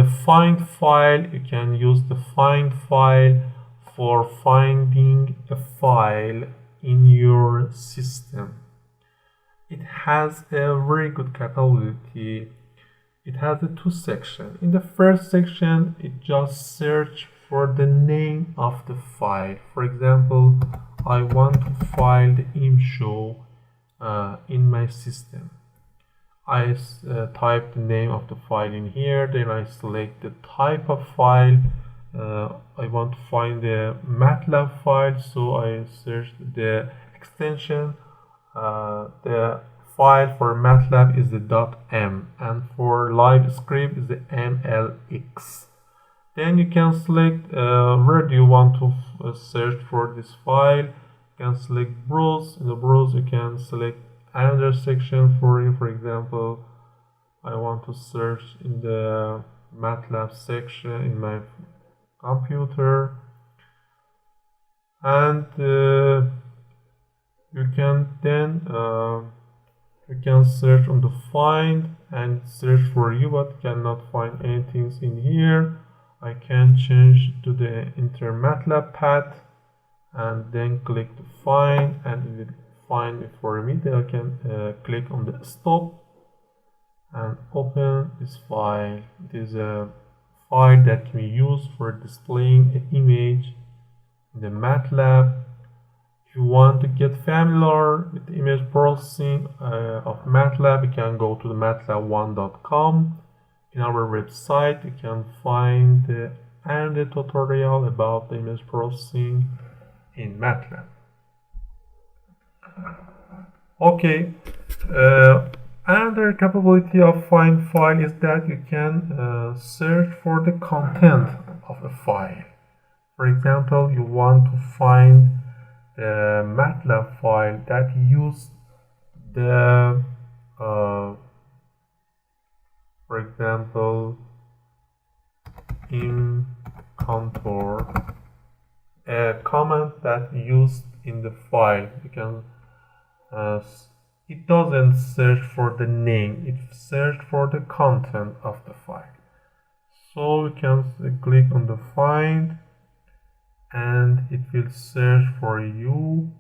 the find file, you can use the find file for finding a file in your system. It has a very good capability. It has two sections. In the first section, it just search for the name of the file. For example, I want to find the image show in my system. I type the name of the file in here, then I select the type of file. I want to find the MATLAB file, so I search the extension. The file for MATLAB is the .m, and for live script is the MLX. Then you can select where do you want to search for this file. You can select browse. In the browse you can select another section for you. For example, I want to search in the MATLAB section in my computer, and you can then you can search on the find and search for you, but cannot find anything in here. I can change to the enter MATLAB path and then click to find, and it will find it for me. Then I can click on the stop and open this file. It is a file that can be used for displaying an image in the MATLAB. If you want to get familiar with the image processing of MATLAB, you can go to the matlab1.com. In our website, you can find another tutorial about the image processing in MATLAB. Okay, another capability of find file is that you can search for the content of a file. For example, you want to find the MATLAB file that use the for example, in contour, a command that used in the file. You can it doesn't search for the name, it search for the content of the file. So you can click on the find, and it will search for you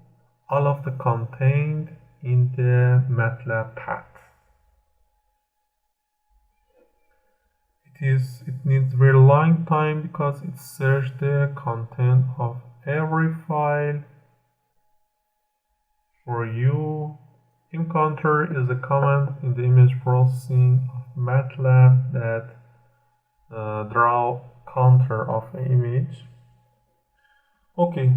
all of the content in the MATLAB path. It needs very long time because it searches the content of every file for you. Encounter is a command in the image processing of MATLAB that draw contour of an image. Okay,